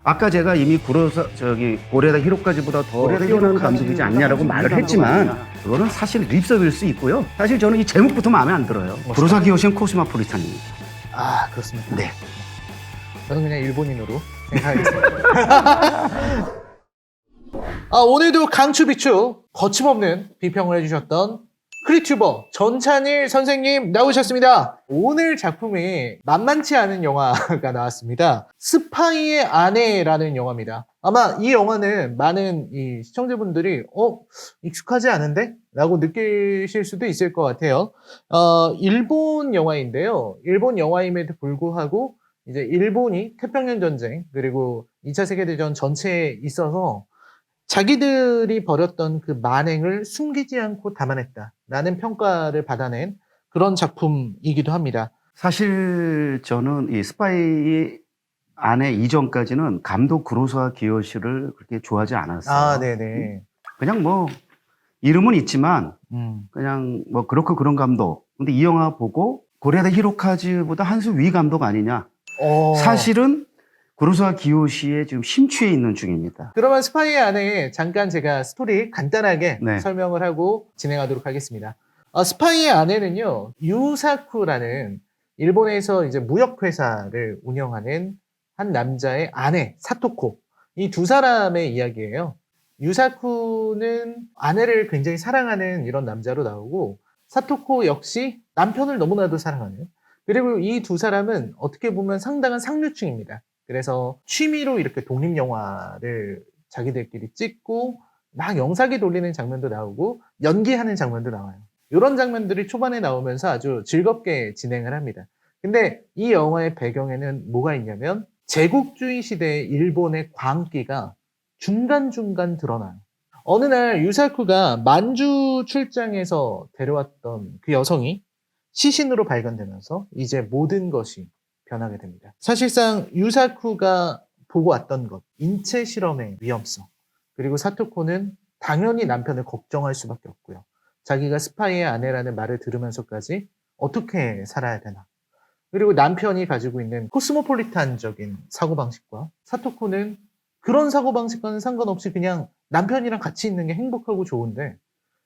아까 제가 이미 고레다 히로카즈보다 더 뛰어난 감독이지 않냐라고 말을 했지만 그거는 사실 립서비일 수 있고요. 사실 저는 이 제목부터 마음에 안 들어요. 구로사 기요시는 코스모폴리탄입니다. 아, 그렇습니까? 네. 저는 그냥 일본인으로 생각하겠습니다. 오늘도 강추비추 거침없는 비평을 해주셨던 크리튜버 전찬일 선생님 나오셨습니다. 오늘 작품이 만만치 않은 영화가 나왔습니다. 스파이의 아내라는 영화입니다. 아마 이 영화는 많은 이 시청자분들이 익숙하지 않은데? 라고 느끼실 수도 있을 것 같아요. 일본 영화인데요. 일본 영화임에도 불구하고 이제 일본이 태평양 전쟁 그리고 2차 세계대전 전체에 있어서 자기들이 벌였던 그 만행을 숨기지 않고 담아냈다라는 평가를 받아낸 그런 작품이기도 합니다. 사실 저는 이 스파이 안에 이전까지는 감독 구로사 기요시를 그렇게 좋아하지 않았어요. 아, 네네. 그냥 뭐 이름은 있지만 그냥 뭐 그렇고 그런 감독. 근데 이 영화 보고 고레다 히로카즈보다 한 수 위 감독 아니냐. 사실은 구로사 기요시에 지금 심취해 있는 중입니다. 그러면 스파이의 아내에 잠깐 제가 스토리 간단하게 네. 설명을 하고 진행하도록 하겠습니다. 스파이의 아내는요, 유사쿠라는 일본에서 이제 무역회사를 운영하는 한 남자의 아내, 사토코. 이 두 사람의 이야기예요. 유사쿠는 아내를 굉장히 사랑하는 이런 남자로 나오고, 사토코 역시 남편을 너무나도 사랑하는. 그리고 이 두 사람은 어떻게 보면 상당한 상류층입니다. 그래서 취미로 이렇게 독립영화를 자기들끼리 찍고 막 영상에 돌리는 장면도 나오고 연기하는 장면도 나와요. 이런 장면들이 초반에 나오면서 아주 즐겁게 진행을 합니다. 근데 이 영화의 배경에는 뭐가 있냐면 제국주의 시대의 일본의 광기가 중간중간 드러나요. 어느 날 유사쿠가 만주 출장에서 데려왔던 그 여성이 시신으로 발견되면서 이제 모든 것이 변하게 됩니다. 사실상 유사쿠가 보고 왔던 것, 인체 실험의 위험성, 그리고 사토코는 당연히 남편을 걱정할 수밖에 없고요. 자기가 스파이의 아내라는 말을 들으면서까지 어떻게 살아야 되나. 그리고 남편이 가지고 있는 코스모폴리탄적인 사고방식과 사토코는 그런 사고방식과는 상관없이 그냥 남편이랑 같이 있는 게 행복하고 좋은데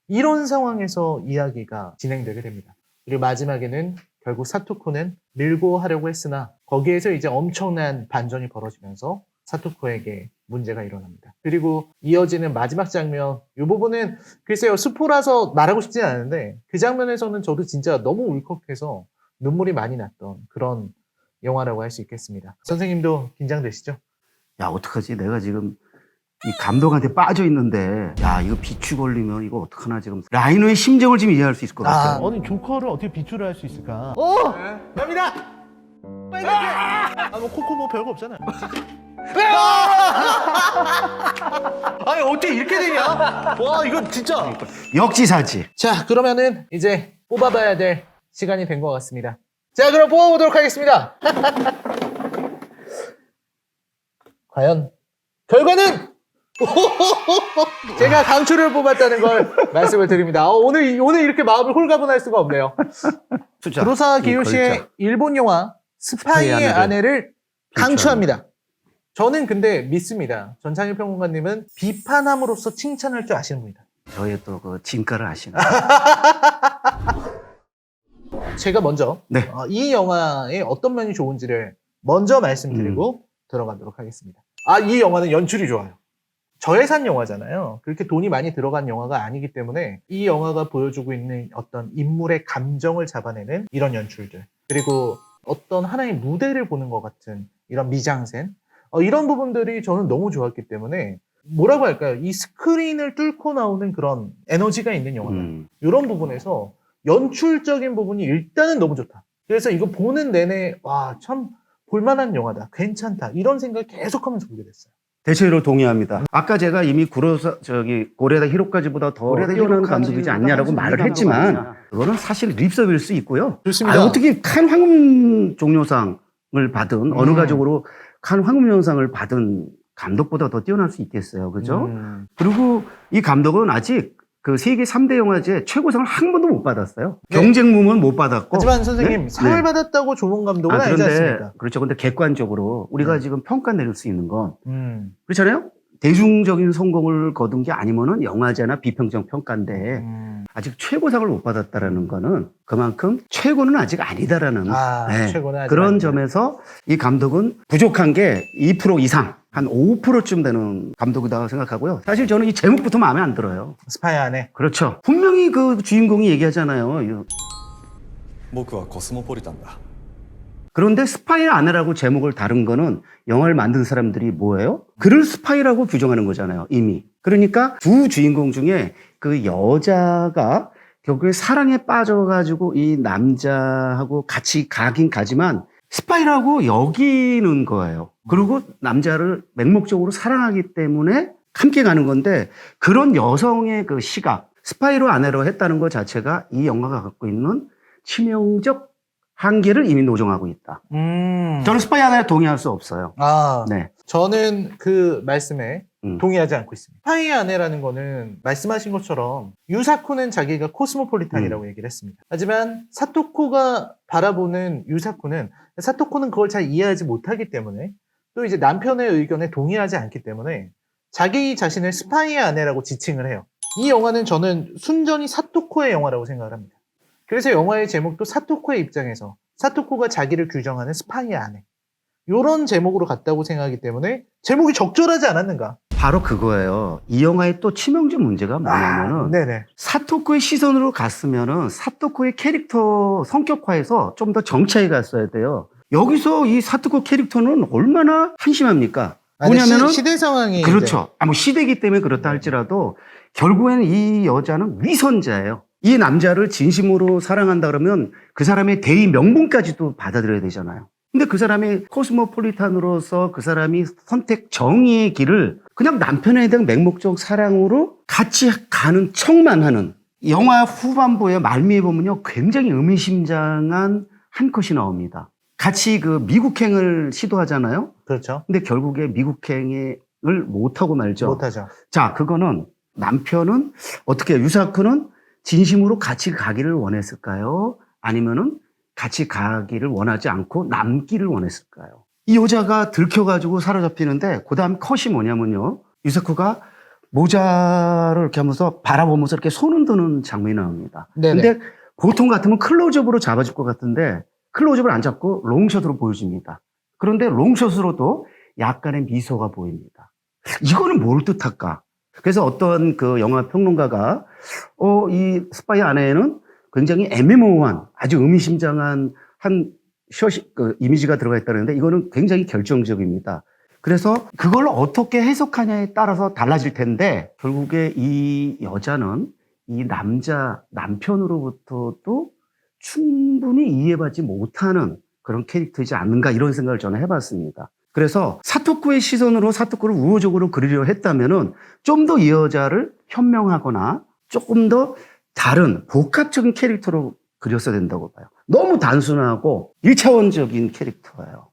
이런 상황에서 이야기가 진행되게 됩니다. 그리고 마지막에는 결국 사토코는 밀고 하려고 했으나 거기에서 이제 엄청난 반전이 벌어지면서 사토코에게 문제가 일어납니다. 그리고 이어지는 마지막 장면, 이 부분은 글쎄요, 스포라서 말하고 싶진 않은데 그 장면에서는 저도 진짜 너무 울컥해서 눈물이 많이 났던 그런 영화라고 할 수 있겠습니다. 선생님도 긴장되시죠? 야, 어떡하지? 내가 지금 이 감독한테 빠져 있는데, 야, 이거 비추 걸리면 이거 어떡하나 지금. 라이너의 심정을 지금 이해할 수 있을 것 같아요. 아니 조커를 어떻게 비추를 할 수 있을까? 갑니다! 뭐 코코 뭐 별거 없잖아요. 아니 어떻게 이렇게 되냐? 와 이거 진짜. 역지사지. 자 그러면은 이제 뽑아봐야 될 시간이 된 것 같습니다. 자 그럼 뽑아보도록 하겠습니다. 과연 결과는 제가 강추를 뽑았다는 걸 말씀을 드립니다. 오늘 이렇게 마음을 홀가분할 수가 없네요. 숫자. 구로사 기요시의 글자. 일본 영화 스파이의 아내를 강추합니다. 저는 근데 믿습니다. 전창일 평론가님은 비판함으로써 칭찬할 줄 아시는 분이다. 저의 또 그 진가를 아시는. 제가 먼저 네. 이 영화의 어떤 면이 좋은지를 먼저 말씀드리고 들어가도록 하겠습니다. 이 영화는 연출이 좋아요. 저예산 영화잖아요. 그렇게 돈이 많이 들어간 영화가 아니기 때문에 이 영화가 보여주고 있는 어떤 인물의 감정을 잡아내는 이런 연출들, 그리고 어떤 하나의 무대를 보는 것 같은 이런 미장센, 이런 부분들이 저는 너무 좋았기 때문에 뭐라고 할까요? 이 스크린을 뚫고 나오는 그런 에너지가 있는 영화다. 이런 부분에서 연출적인 부분이 일단은 너무 좋다. 그래서 이거 보는 내내 와, 참 볼만한 영화다. 괜찮다. 이런 생각을 계속하면서 보게 됐어요. 대체로 동의합니다. 아까 제가 이미 고레다 히로카즈보다 더 뛰어난 감독이지 않냐라고 말을 했지만 그거는 사실 립서비일 수 있고요. 좋습니다. 어떻게 칸 황금 종려상을 받은 어느 가족으로 칸 황금종려상을 받은 감독보다 더 뛰어날 수 있겠어요. 그죠? 그리고 이 감독은 아직 그 세계 3대 영화제 최고상을 한 번도 못 받았어요. 네. 경쟁무문 못 받았고. 하지만 선생님 네? 상을 네. 받았다고 좋은 감독은 아니지 그런데 않습니까? 그렇죠. 근데 객관적으로 우리가 네. 지금 평가 내릴 수 있는 건 음. 그렇잖아요. 대중적인 성공을 거둔 게 아니면은 영화제나 비평적 평가인데 아직 최고상을 못 받았다라는 거는 그만큼 최고는 아직 아니다라는 최고는 아직 그런 아니다. 점에서 이 감독은 부족한 게 2% 이상 한 5%쯤 되는 감독이라고 생각하고요. 사실 저는 이 제목부터 마음에 안 들어요. 스파이 안에. 그렇죠. 분명히 그 주인공이 얘기하잖아요. 僕はコスモポリタンだ. 그런데 스파이 아내라고 제목을 다룬 거는 영화를 만든 사람들이 뭐예요? 그를 스파이라고 규정하는 거잖아요, 이미. 그러니까 두 주인공 중에 그 여자가 결국에 사랑에 빠져가지고 이 남자하고 같이 가긴 가지만 스파이라고 여기는 거예요. 그리고 남자를 맹목적으로 사랑하기 때문에 함께 가는 건데 그런 여성의 그 시각, 스파이로 아내로 했다는 것 자체가 이 영화가 갖고 있는 치명적 한계를 이미 노정하고 있다. 저는 스파이 아내에 동의할 수 없어요. 네. 저는 그 말씀에 동의하지 않고 있습니다. 스파이 아내라는 거는 말씀하신 것처럼 유사코는 자기가 코스모폴리탄이라고 얘기를 했습니다. 하지만 사토코가 바라보는 유사코는 사토코는 그걸 잘 이해하지 못하기 때문에 또 이제 남편의 의견에 동의하지 않기 때문에 자기 자신을 스파이 아내라고 지칭을 해요. 이 영화는 저는 순전히 사토코의 영화라고 생각을 합니다. 그래서 영화의 제목도 사토코의 입장에서 사토코가 자기를 규정하는 스파이 아내 이런 제목으로 갔다고 생각하기 때문에 제목이 적절하지 않았는가? 바로 그거예요. 이 영화의 또 치명적 문제가 뭐냐면은 네네. 사토코의 시선으로 갔으면은 사토코의 캐릭터 성격화에서 좀 더 정차에 갔어야 돼요. 여기서 이 사토코 캐릭터는 얼마나 한심합니까? 뭐냐면은 시대 상황이 그렇죠. 뭐 시대이기 때문에 그렇다 할지라도 결국엔 이 여자는 위선자예요. 이 남자를 진심으로 사랑한다 그러면 그 사람의 대의 명분까지도 받아들여야 되잖아요. 근데 그 사람이 코스모폴리탄으로서 그 사람이 선택 정의의 길을 그냥 남편에 대한 맹목적 사랑으로 같이 가는 척만 하는 영화 후반부에 말미에 보면요 굉장히 의미심장한 한 컷이 나옵니다. 같이 그 미국행을 시도하잖아요. 그렇죠. 근데 결국에 미국행을 못하고 말죠. 못하죠. 자, 그거는 남편은 어떻게 해요? 유사쿠는 진심으로 같이 가기를 원했을까요? 아니면은 같이 가기를 원하지 않고 남기를 원했을까요? 이 여자가 들켜가지고 사로잡히는데 그 다음 컷이 뭐냐면요. 유사쿠가 모자를 이렇게 하면서 바라보면서 이렇게 손 흔드는 장면이 나옵니다. 네네. 근데 보통 같으면 클로즈업으로 잡아줄 것 같은데 클로즈업을 안 잡고 롱샷으로 보여줍니다. 그런데 롱샷으로도 약간의 미소가 보입니다. 이거는 뭘 뜻할까? 그래서 어떤 그 영화 평론가가 이 스파이 안에는 굉장히 애매모호한 아주 의미심장한 한 그 이미지가 들어가 있다는데 이거는 굉장히 결정적입니다. 그래서 그걸 어떻게 해석하냐에 따라서 달라질 텐데 결국에 이 여자는 이 남편으로부터도 충분히 이해받지 못하는 그런 캐릭터이지 않는가 이런 생각을 저는 해봤습니다. 그래서 사토쿠의 시선으로 사토쿠를 우호적으로 그리려 했다면은 좀 더 이 여자를 현명하거나 조금 더 다른 복합적인 캐릭터로 그렸어야 된다고 봐요. 너무 단순하고 1차원적인 캐릭터예요.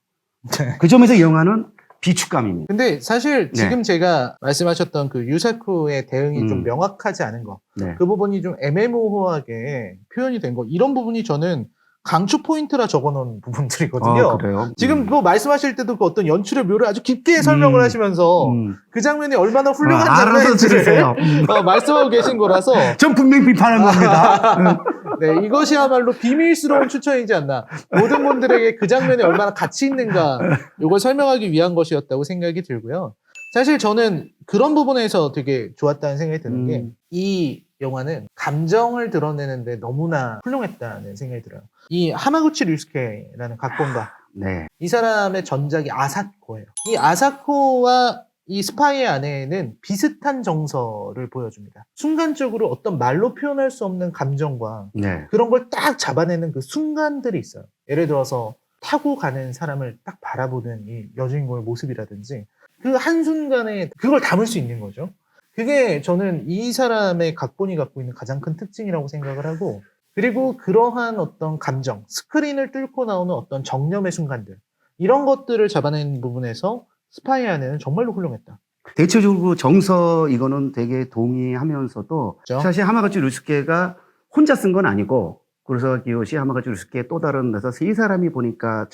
그 점에서 이 영화는 비축감입니다. 근데 사실 지금 네. 제가 말씀하셨던 그 유사쿠의 대응이 좀 명확하지 않은 거, 네. 그 부분이 좀 애매모호하게 표현이 된 거, 이런 부분이 저는 강추 포인트라 적어놓은 부분들이거든요. 그래요? 지금 뭐 말씀하실 때도 그 어떤 연출의 묘를 아주 깊게 설명을 하시면서 그 장면이 얼마나 훌륭한 알아서 들으세요. 장면인지를 말씀하고 계신 거라서 전 분명히 비판한 겁니다. 네, 이것이야말로 비밀스러운 추천이지 않나. 모든 분들에게 그 장면이 얼마나 가치 있는가 이걸 설명하기 위한 것이었다고 생각이 들고요. 사실 저는 그런 부분에서 되게 좋았다는 생각이 드는 게 이 영화는 감정을 드러내는데 너무나 훌륭했다는 생각이 들어요. 이 하마구치 류스케라는 각본가, 네. 이 사람의 전작이 아사코예요. 이 아사코와 이 스파이의 아내는 비슷한 정서를 보여줍니다. 순간적으로 어떤 말로 표현할 수 없는 감정과 네. 그런 걸 딱 잡아내는 그 순간들이 있어요. 예를 들어서 타고 가는 사람을 딱 바라보는 이 여주인공의 모습이라든지 그 한순간에 그걸 담을 수 있는 거죠. 그게 저는 이 사람의 각본이 갖고 있는 가장 큰 특징이라고 생각을 하고, 그리고 그러한 어떤 감정, 스크린을 뚫고 나오는 어떤 정념의 순간들, 이런 것들을 잡아내는 부분에서 스파이 안에는 정말로 훌륭했다. 대체적으로 정서 이거는 되게 동의하면서도 그렇죠. 사실 하마구치 류스케가 혼자 쓴 건 아니고 구로사와 기요시 하마구치 류스케 또 다른 데서 세 사람이 보니까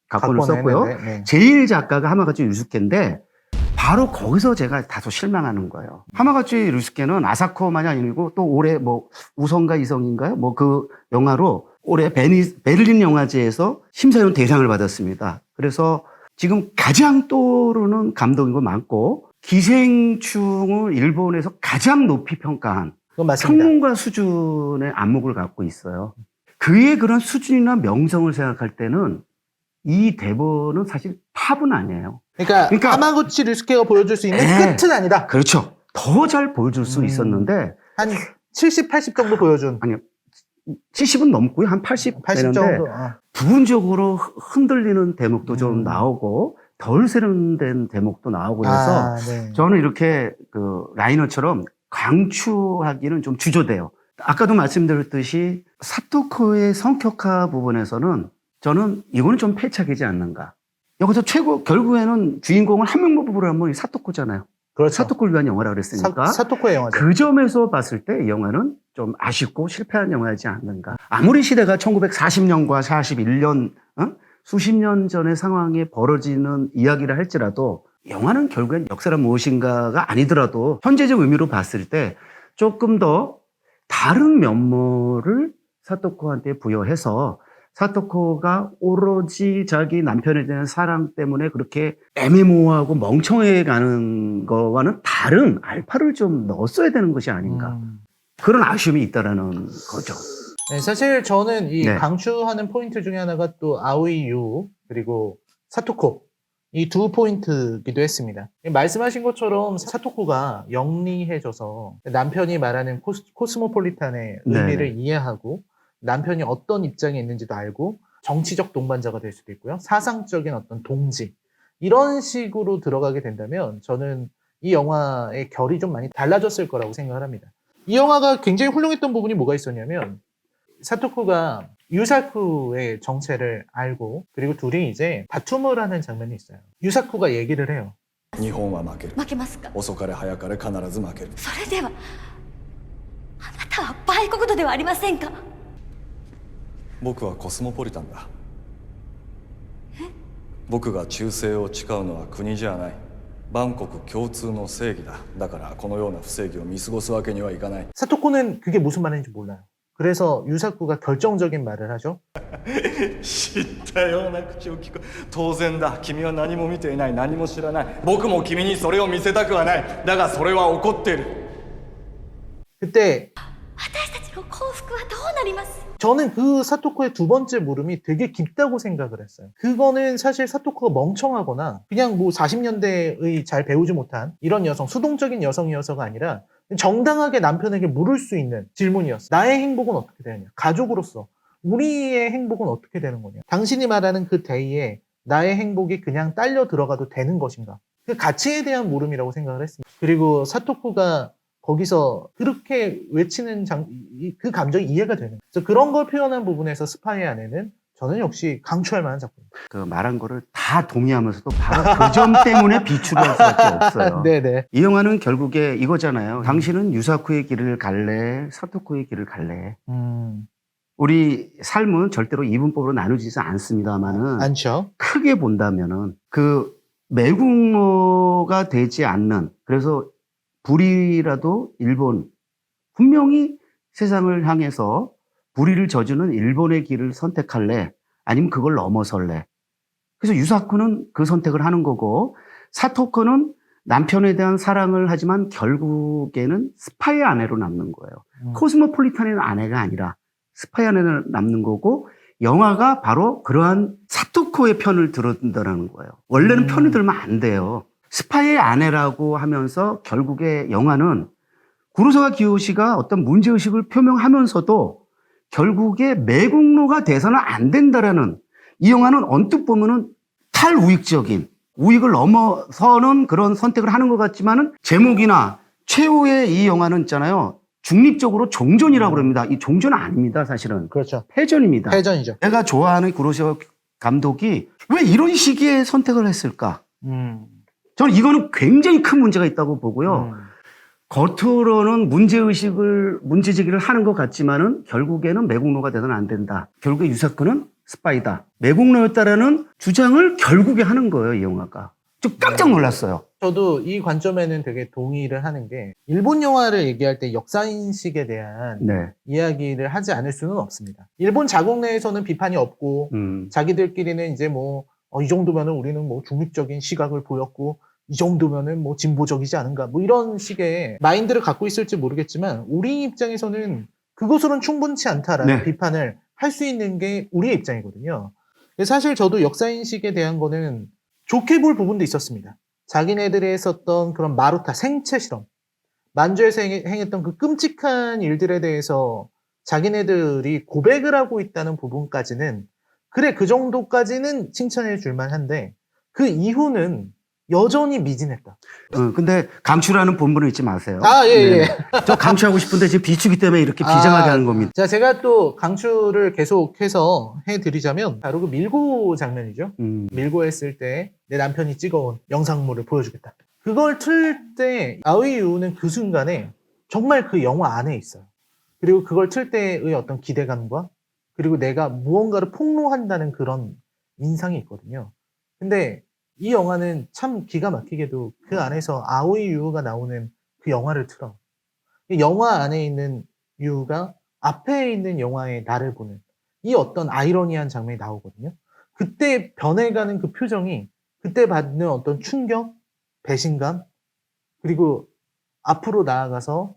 각본을 썼고요. 네. 제일 작가가 하마구치 류스케인데 바로 거기서 제가 다소 실망하는 거예요. 하마구치 류스케는 아사코만이 아니고 또 올해 뭐 우성가 이성인가요? 뭐 그 영화로 올해 베를린 영화제에서 심사위원 대상을 받았습니다. 그래서 지금 가장 떠오르는 감독이고 많고 기생충을 일본에서 가장 높이 평가한 그건 맞습니다. 평론가 수준의 안목을 갖고 있어요. 그의 그런 수준이나 명성을 생각할 때는 이 대본은 사실 탑은 아니에요. 그러니까 하마구치 류스케가 보여줄 수 있는 네. 끝은 아니다. 그렇죠. 더 잘 보여줄 수 있었는데 한 70, 80 정도 보여준. 아니요. 70은 넘고요. 한 80 80 되는데 정도. 부분적으로 흔들리는 대목도 좀 나오고 덜 세련된 대목도 나오고 그래서 네. 저는 이렇게 그 라이너처럼 강추하기는 좀 주저돼요. 아까도 말씀드렸듯이 사토코의 성격화 부분에서는 저는 이거는 좀 패착이지 않는가. 여기서 결국에는 주인공을 한 명만 뽑으라면 이 사토코잖아요. 그렇죠. 사토코를 위한 영화라고 그랬으니까. 사토코의 영화죠. 그 점에서 봤을 때 이 영화는 좀 아쉽고 실패한 영화이지 않는가. 아무리 시대가 1940년과 41년, 수십 년 전의 상황에 벌어지는 이야기를 할지라도 영화는 결국엔 역사란 무엇인가가 아니더라도 현재적 의미로 봤을 때 조금 더 다른 면모를 사토코한테 부여해서 사토코가 오로지 자기 남편에 대한 사랑 때문에 그렇게 애매모호하고 멍청해 가는 거와는 다른 알파를 좀 넣었어야 되는 것이 아닌가. 그런 아쉬움이 있다라는 거죠. 네, 사실 저는 이 네. 강추하는 포인트 중에 하나가 또 아오이유 그리고 사토코 이 두 포인트기도 했습니다. 말씀하신 것처럼 사토코가 영리해져서 남편이 말하는 코스모폴리탄의 의미를 네네. 이해하고 남편이 어떤 입장에 있는지도 알고 정치적 동반자가 될 수도 있고요. 사상적인 어떤 동지 이런 식으로 들어가게 된다면 저는 이 영화의 결이 좀 많이 달라졌을 거라고 생각을 합니다. 이 영화가 굉장히 훌륭했던 부분이 뭐가 있었냐면 사토코가 유사쿠의 정체를 알고 그리고 둘이 이제 다툼을 하는 장면이 있어요. 유사쿠가 얘기를 해요. 日本は負ける負けますか。遅かれ早かれ必ず負けるそれではあなたは売国奴ではありませんか。僕はコスモポリタンだ僕が忠誠を誓うのは国じゃない万国共通の正義だだからこのような不正義を見過ごすわけにはいかない 사토코는 그게 무슨 말인지 몰라요. 그래서 유사쿠가 결정적인 말을 하죠. 知ったような口を聞く当然だ君は何も見ていない何も知らない僕も君にそれを見せたくはないだがそれは怒っている 私 그때 たちの幸福はどうなります。 저는 그 사토코의 두 번째 물음이 되게 깊다고 생각을 했어요. 그거는 사실 사토코가 멍청하거나 그냥 뭐 40년대의 잘 배우지 못한 이런 여성, 수동적인 여성이어서가 아니라 정당하게 남편에게 물을 수 있는 질문이었어요. 나의 행복은 어떻게 되느냐? 가족으로서 우리의 행복은 어떻게 되는 거냐? 당신이 말하는 그 데이에 나의 행복이 그냥 딸려 들어가도 되는 것인가? 그 가치에 대한 물음이라고 생각을 했습니다. 그리고 사토코가 거기서 그렇게 외치는 그 감정이 이해가 되는. 그래서 그런 걸 표현한 부분에서 스파이 안에는 저는 역시 강추할 만한 작품입니다. 그 말한 거를 다 동의하면서도 바로 그 점 때문에 비추할 수밖에 없어요. 네네. 이 영화는 결국에 이거잖아요. 당신은 유사쿠의 길을 갈래, 사토코의 길을 갈래. 우리 삶은 절대로 이분법으로 나누지는 않습니다만은 않죠. 크게 본다면은 그 매국노가 되지 않는 그래서 불의라도 일본 분명히 세상을 향해서 불의를 저지르는 일본의 길을 선택할래? 아니면 그걸 넘어설래? 그래서 유사쿠는 그 선택을 하는 거고 사토코는 남편에 대한 사랑을 하지만 결국에는 스파이 아내로 남는 거예요. 코스모폴리탄의 아내가 아니라 스파이 아내로 남는 거고 영화가 바로 그러한 사토코의 편을 들었다는 거예요. 원래는 편을 들면 안 돼요. 스파이의 아내라고 하면서 결국에 영화는 구로사와 기요시가 어떤 문제의식을 표명하면서도 결국에 매국노가 돼서는 안 된다라는 이 영화는 언뜻 보면은 탈우익적인 우익을 넘어서는 그런 선택을 하는 것 같지만은 제목이나 최후의 이 영화는 있잖아요. 중립적으로 종전이라고 그럽니다. 이 종전은 아닙니다, 사실은. 그렇죠. 패전입니다. 패전이죠. 내가 좋아하는 구로사와 감독이 왜 이런 시기에 선택을 했을까? 저는 이거는 굉장히 큰 문제가 있다고 보고요. 겉으로는 문제제기를 하는 것 같지만은 결국에는 매국노가 되서는 안 된다. 결국에 유사쿠는 스파이다. 매국노였다라는 주장을 결국에 하는 거예요, 이 영화가. 좀 깜짝 놀랐어요. 저도 이 관점에는 되게 동의를 하는 게 일본 영화를 얘기할 때 역사인식에 대한 네. 이야기를 하지 않을 수는 없습니다. 일본 자국 내에서는 비판이 없고 자기들끼리는 이제 뭐 이 정도면은 우리는 뭐 중립적인 시각을 보였고 이 정도면은 뭐 진보적이지 않은가 뭐 이런 식의 마인드를 갖고 있을지 모르겠지만 우리 입장에서는 그것으로는 충분치 않다라는 네. 비판을 할 수 있는 게 우리의 입장이거든요. 사실 저도 역사인식에 대한 거는 좋게 볼 부분도 있었습니다. 자기네들이 했었던 그런 마루타 생체 실험, 만주에서 행했던 그 끔찍한 일들에 대해서 자기네들이 고백을 하고 있다는 부분까지는 그래 그 정도까지는 칭찬해 줄만 한데 그 이후는 여전히 미진했다. 근데 강추라는 본분을 잊지 마세요. 아, 예, 예. 네. 저 강추하고 싶은데 지금 비추기 때문에 이렇게 비장하게 하는 겁니다. 자, 제가 또 강추를 계속해서 해드리자면 바로 그 밀고 장면이죠. 밀고 했을 때 내 남편이 찍어온 영상물을 보여주겠다. 그걸 틀 때 아오이 유는 그 순간에 정말 그 영화 안에 있어요. 그리고 그걸 틀 때의 어떤 기대감과 그리고 내가 무언가를 폭로한다는 그런 인상이 있거든요. 근데 이 영화는 참 기가 막히게도 그 안에서 아오이 유가 나오는 그 영화를 틀어. 이 영화 안에 있는 유가 앞에 있는 영화의 나를 보는 이 어떤 아이러니한 장면이 나오거든요. 그때 변해가는 그 표정이 그때 받는 어떤 충격, 배신감, 그리고 앞으로 나아가서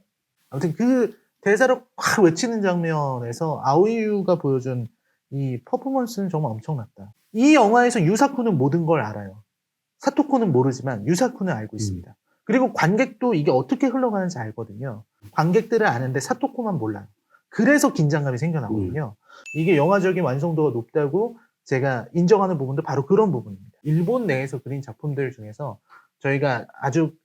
아무튼 그 대사를 확 외치는 장면에서 아오이 유가 보여준 이 퍼포먼스는 정말 엄청났다. 이 영화에서 유사쿠는 모든 걸 알아요. 사토코는 모르지만 유사쿠는 알고 있습니다. 그리고 관객도 이게 어떻게 흘러가는지 알거든요. 관객들은 아는데 사토코만 몰라요. 그래서 긴장감이 생겨나거든요. 이게 영화적인 완성도가 높다고 제가 인정하는 부분도 바로 그런 부분입니다. 일본 내에서 그린 작품들 중에서 저희가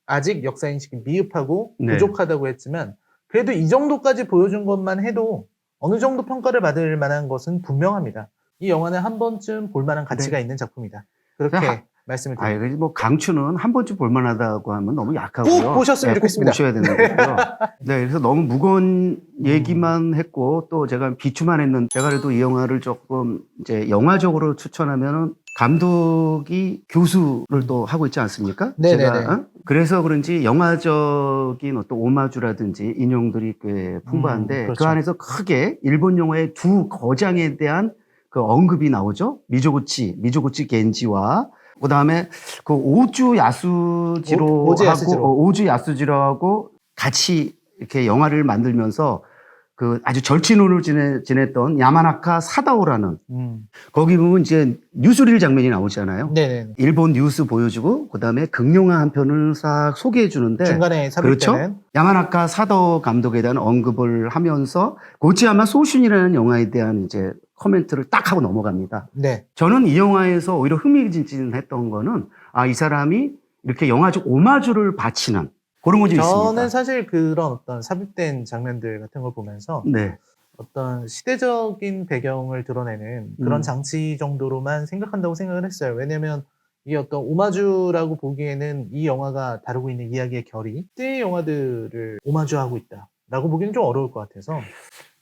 아직 역사인식이 미흡하고 네. 부족하다고 했지만 그래도 이 정도까지 보여준 것만 해도 어느 정도 평가를 받을 만한 것은 분명합니다. 이 영화는 한 번쯤 볼 만한 가치가 있는 작품이다. 그렇게 말씀을 드립니다. 아니, 뭐 강추는 한 번쯤 볼만하다고 하면 너무 약하고요. 꼭 보셨으면 네, 꼭 좋겠습니다. 보셔야 되는 거고요. 네, 그래서 너무 무거운 얘기만 했고 또 제가 비추만 했는데 제가 그래도 이 영화를 조금 이제 영화적으로 추천하면은 감독이 교수를 또 하고 있지 않습니까? 네네네. 제가 그래서 그런지 영화적인 어떤 오마주라든지 인용들이 꽤 풍부한데 그렇죠. 그 안에서 크게 일본 영화의 두 거장에 대한 그 언급이 나오죠. 미조구치 겐지와 그다음에 그 오주 야스지로하고 같이 이렇게 영화를 만들면서 그 아주 절친혼을 지냈던 야마나카 사다오라는 거기 보면 이제 뉴스릴 장면이 나오잖아요. 네네. 일본 뉴스 보여주고 그다음에 극영화 한 편을 싹 소개해 주는데 중간에 삽입되는. 그렇죠. 야마나카 사다오 감독에 대한 언급을 하면서 고치야마 소슌이라는 영화에 대한 이제 코멘트를 딱 하고 넘어갑니다. 네. 저는 이 영화에서 오히려 흥미진진했던 거는 이 사람이 이렇게 영화적 오마주를 바치는 그런 것이 있습니다. 저는 사실 그런 어떤 삽입된 장면들 같은 걸 보면서 네. 어떤 시대적인 배경을 드러내는 그런 장치 정도로만 생각한다고 생각을 했어요. 왜냐면 이게 어떤 오마주라고 보기에는 이 영화가 다루고 있는 이야기의 결이 시대의 영화들을 오마주하고 있다라고 보기는 좀 어려울 것 같아서.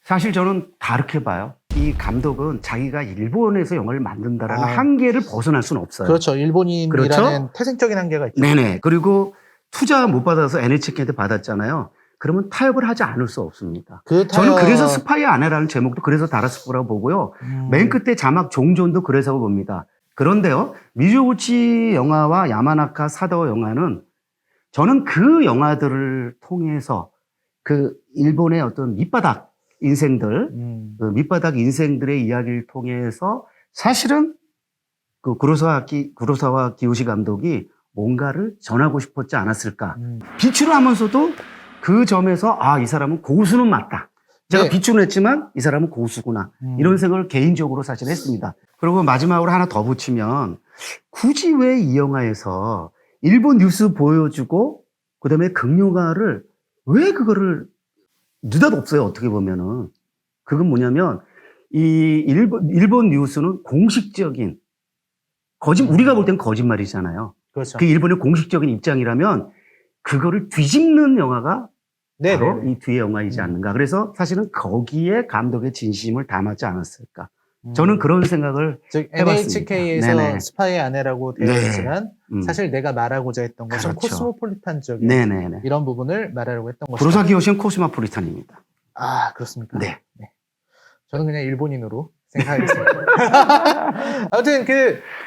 사실 저는 다르게 봐요. 이 감독은 자기가 일본에서 영화를 만든다라는 아. 한계를 벗어날 수는 없어요. 그렇죠. 일본인이라는 그렇죠? 태생적인 한계가 있죠. 네네. 그리고 투자 못 받아서 NHK한테 받았잖아요. 그러면 타협을 하지 않을 수 없습니다. 그 저는 타협- 그래서 스파이의 아내라는 제목도 그래서 달았을 거라고 보고요. 맨 끝에 자막 종존도 그래서 봅니다. 그런데요, 미조구치 영화와 야마나카 사다오 영화는 저는 그 영화들을 통해서 그 일본의 어떤 밑바닥 인생들, 그 밑바닥 인생들의 이야기를 통해서 사실은 그 구로사와 기요시 감독이 뭔가를 전하고 싶었지 않았을까. 비추를 하면서도 그 점에서 이 사람은 고수는 맞다. 제가 네. 비추는 했지만 이 사람은 고수구나. 이런 생각을 개인적으로 사실 했습니다. 그리고 마지막으로 하나 더 붙이면 굳이 왜 이 영화에서 일본 뉴스 보여주고 그다음에 극영화를 왜 그거를 느닷없어요. 어떻게 보면은. 그건 뭐냐면 이 일본 뉴스는 공식적인 우리가 볼 땐 거짓말이잖아요. 그렇죠. 그 일본의 공식적인 입장이라면 그거를 뒤집는 영화가 네, 바로 네. 이 뒤의 영화이지 않는가. 그래서 사실은 거기에 감독의 진심을 담았지 않았을까. 저는 그런 생각을 즉 해봤습니다. NHK에서 네네. 스파이의 아내라고 되어 네. 있지만 사실 내가 말하고 했던 것은 그렇죠. 코스모폴리탄적인 네네네. 이런 부분을 말하려고 했던 것이다. 구로사와 기요시는 코스모폴리탄입니다. 아, 그렇습니까? 네. 저는 그냥 일본인으로 생각하겠습니다. 아무튼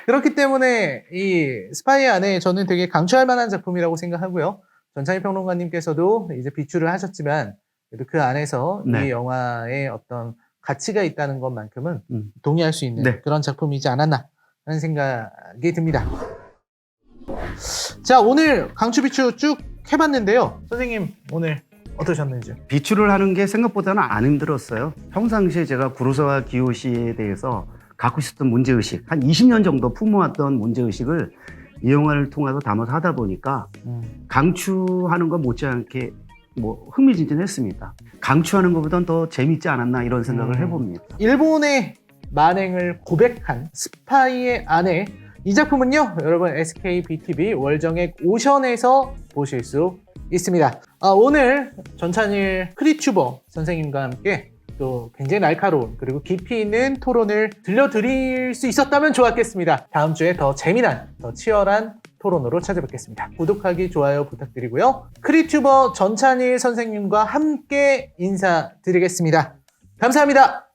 그렇기 때문에 이 스파이의 아내 저는 되게 강추할 만한 작품이라고 생각하고요. 전창희 평론가님께서도 이제 비추를 하셨지만 그래도 그 안에서 네. 이 영화의 어떤 가치가 있다는 것만큼은 음. 동의할 수 있는 네. 그런 작품이지 않았나 하는 생각이 듭니다. 자, 오늘 강추 비추 쭉 해봤는데요. 선생님 오늘 어떠셨는지요? 비추를 하는 게 생각보다는 안 힘들었어요. 평상시에 제가 구로사와 기요시에 대해서 갖고 있었던 문제의식, 한 20년 정도 품어왔던 문제의식을 이 영화를 통해서 담아서 하다 보니까 강추하는 것 못지않게 뭐 흥미진진했습니다. 강추하는 것보다는 더 재밌지 않았나 이런 생각을 해봅니다. 일본의 만행을 고백한 스파이의 아내, 이 작품은요 여러분 SKBTV 월정액 오션에서 보실 수 있습니다. 오늘 전찬일 크리튜버 선생님과 함께 또 굉장히 날카로운 그리고 깊이 있는 토론을 들려드릴 수 있었다면 좋았겠습니다. 다음 주에 더 재미난, 더 치열한 토론으로 찾아뵙겠습니다. 구독하기, 좋아요 부탁드리고요. 크리튜버 전찬일 선생님과 함께 인사드리겠습니다. 감사합니다.